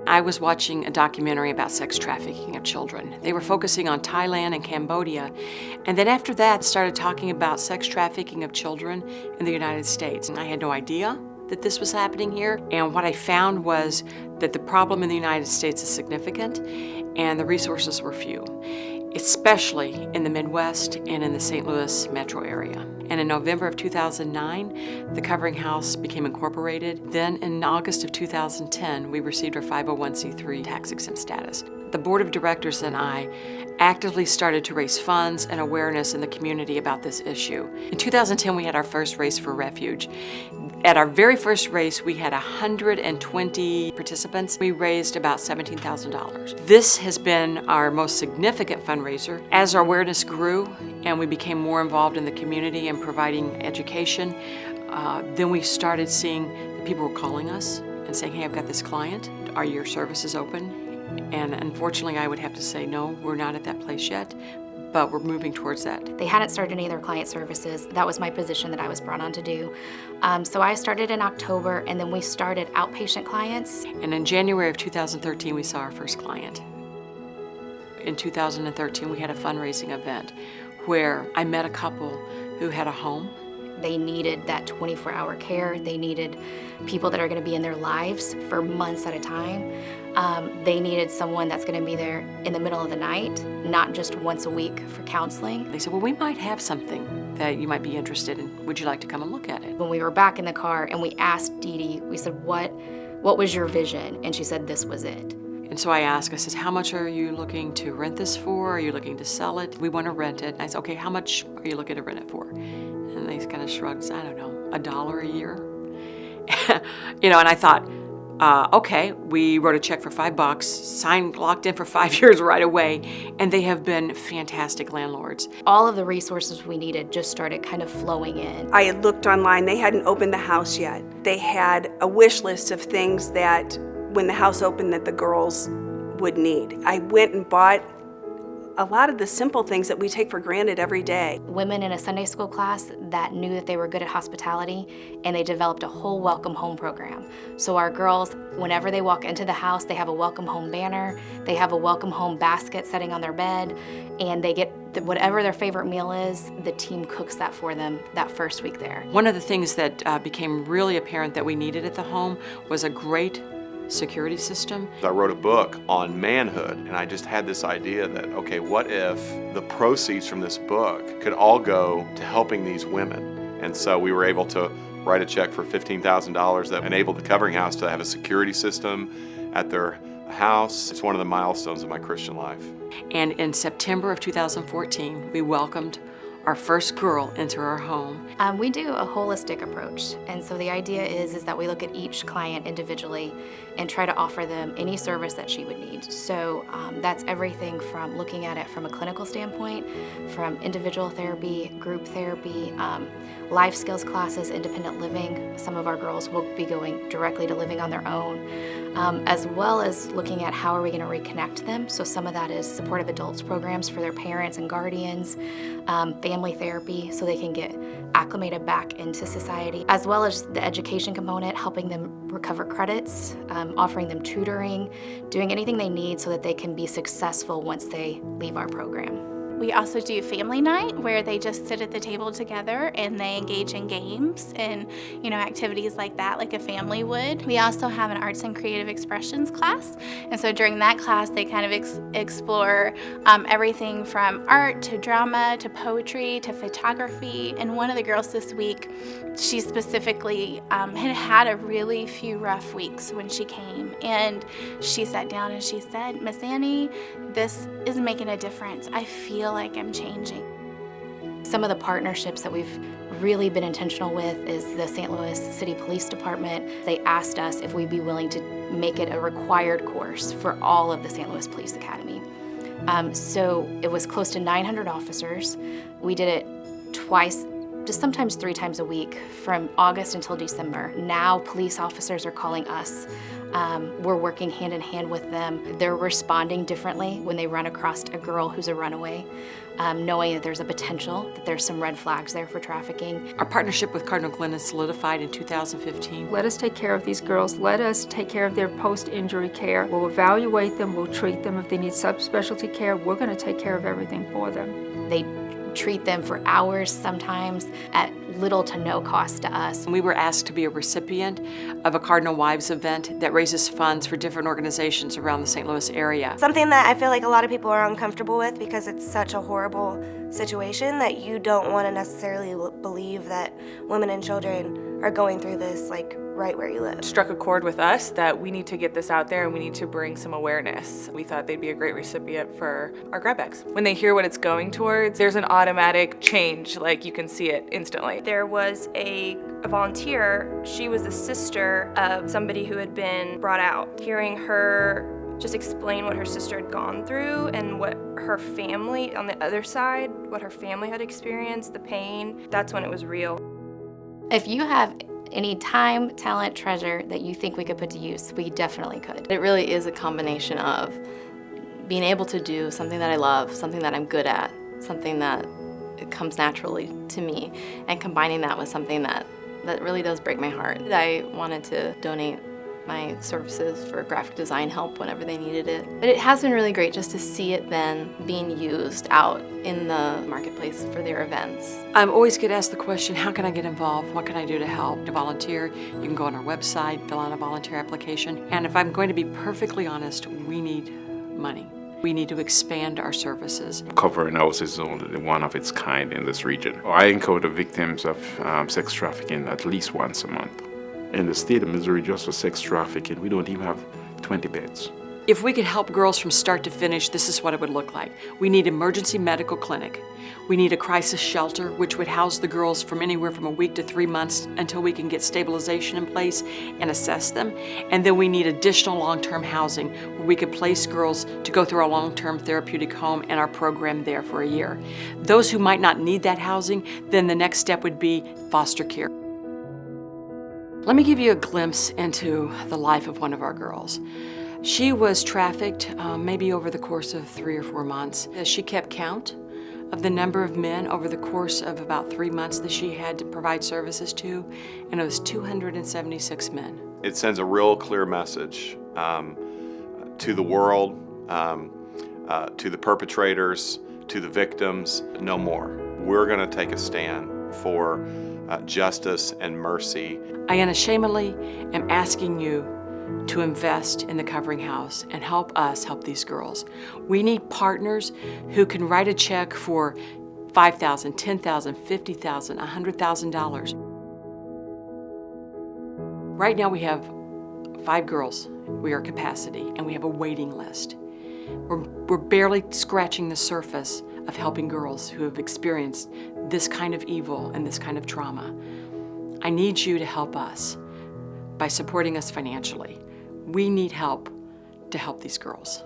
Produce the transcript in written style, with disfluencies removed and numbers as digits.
I was watching a documentary about sex trafficking of children. They were focusing on Thailand and Cambodia, and then after that started talking about sex trafficking of children in the United States. And I had no idea that this was happening here, and what I found was that the problem in the United States is significant and the resources were few, especially in the Midwest and in the St. Louis metro area. And in November of 2009, the Covering House became incorporated. Then in August of 2010, we received our 501c3 tax-exempt status. The board of directors and I actively started to raise funds and awareness in the community about this issue. In 2010, we had our first race for refuge. At our very first race, we had 120 participants. We raised about $17,000. This has been our most significant fundraiser. As our awareness grew and we became more involved in the community and providing education, then we started seeing that people were calling us and saying, hey, I've got this client. Are your services open? And unfortunately, I would have to say, no, we're not at that place yet, but we're moving towards that. They hadn't started any of their client services. That was my position that I was brought on to do. So I started in October, and then we started outpatient clients. And in January of 2013, we saw our first client. In 2013, we had a fundraising event where I met a couple who had a home. They needed that 24-hour care. They needed people that are going to be in their lives for months at a time. They needed someone that's going to be there in the middle of the night, not just once a week for counseling. They said, well, we might have something that you might be interested in. Would you like to come and look at it? When we were back in the car and we asked Deidre, we said, what was your vision? And she said, this was it. And so I asked, I said, how much are you looking to rent this for? Are you looking to sell it? We want to rent it. And I said, okay, how much are you looking to rent it for? And they kind of shrugged, I don't know, $1 a year. And I thought, okay, we wrote a check for $5, signed, locked in for 5 years right away, and they have been fantastic landlords. All of the resources we needed just started kind of flowing in. I had looked online, they hadn't opened the house yet. They had a wish list of things that, when the house opened, that the girls would need. I went and bought a lot of the simple things that we take for granted every day. Women in a Sunday school class that knew that they were good at hospitality, and they developed a whole welcome home program. So our girls, whenever they walk into the house, they have a welcome home banner, they have a welcome home basket sitting on their bed, and they get whatever their favorite meal is, the team cooks that for them that first week there. One of the things that became really apparent that we needed at the home was a great security system. I wrote a book on manhood, and I just had this idea that, okay, what if the proceeds from this book could all go to helping these women? And so we were able to write a check for $15,000 that enabled the Covering House to have a security system at their house. It's one of the milestones of my Christian life. And in September of 2014, we welcomed our first girl into our home. We do a holistic approach, and so the idea is that we look at each client individually and try to offer them any service that she would need. So that's everything from looking at it from a clinical standpoint, from individual therapy, group therapy, life skills classes, independent living. Some of our girls will be going directly to living on their own, as well as looking at how are we going to reconnect them. So some of that is supportive adults programs for their parents and guardians, family therapy so they can get acclimated back into society, as well as the education component, helping them recover credits, offering them tutoring, doing anything they need so that they can be successful once they leave our program. We also do family night where they just sit at the table together and they engage in games and activities like that, like a family would. We also have an arts and creative expressions class, and so during that class they kind of explore everything from art to drama to poetry to photography. And one of the girls this week, she specifically had a really few rough weeks when she came, and she sat down and she said, Miss Annie, this is making a difference. I feel like I'm changing. Some of the partnerships that we've really been intentional with is the St. Louis City Police Department. They asked us if we'd be willing to make it a required course for all of the St. Louis Police Academy. So it was close to 900 officers. We did it twice just sometimes 3 times a week from August until December. Now police officers are calling us. We're working hand in hand with them. They're responding differently when they run across a girl who's a runaway, knowing that there's a potential, that there's some red flags there for trafficking. Our partnership with Cardinal Glen is solidified in 2015. Let us take care of these girls. Let us take care of their post-injury care. We'll evaluate them. We'll treat them. If they need subspecialty care, we're going to take care of everything for them. They treat them for hours sometimes at little to no cost to us. We were asked to be a recipient of a Cardinal Wives event that raises funds for different organizations around the St. Louis area. Something that I feel like a lot of people are uncomfortable with because it's such a horrible situation that you don't want to necessarily believe that women and children are going through this like right where you live. Struck a chord with us that we need to get this out there and we need to bring some awareness. We thought they'd be a great recipient for our grab bags. When they hear what it's going towards, there's an automatic change, like you can see it instantly. There was a volunteer, she was the sister of somebody who had been brought out. Hearing her just explain what her sister had gone through and what her family on the other side, what her family had experienced, the pain, that's when it was real. If you have any time, talent, treasure that you think we could put to use, we definitely could. It really is a combination of being able to do something that I love, something that I'm good at, something that it comes naturally to me, and combining that with something that really does break my heart. I wanted to donate my services for graphic design help whenever they needed it. But it has been really great just to see it then being used out in the marketplace for their events. I always get asked the question, how can I get involved? What can I do to help? To volunteer, you can go on our website, fill out a volunteer application. And if I'm going to be perfectly honest, we need money. We need to expand our services. Covering House is only one of its kind in this region. I encounter victims of sex trafficking at least once a month. In the state of Missouri, just for sex trafficking, we don't even have 20 beds. If we could help girls from start to finish, this is what it would look like. We need emergency medical clinic. We need a crisis shelter, which would house the girls from anywhere from a week to 3 months until we can get stabilization in place and assess them. And then we need additional long-term housing where we could place girls to go through our long-term therapeutic home and our program there for a year. Those who might not need that housing, then the next step would be foster care. Let me give you a glimpse into the life of one of our girls. She was trafficked maybe over the course of 3 or 4 months. She kept count of the number of men over the course of about 3 months that she had to provide services to, and it was 276 men. It sends a real clear message to the world, to the perpetrators, to the victims, no more. We're going to take a stand for justice and mercy. I unashamedly am asking you to invest in the Covering House and help us help these girls. We need partners who can write a check for $5,000, $10,000, $50,000, $100,000. Right now we have 5 girls. We are capacity, and we have a waiting list. We're barely scratching the surface of helping girls who have experienced this kind of evil and this kind of trauma. I need you to help us by supporting us financially. We need help to help these girls.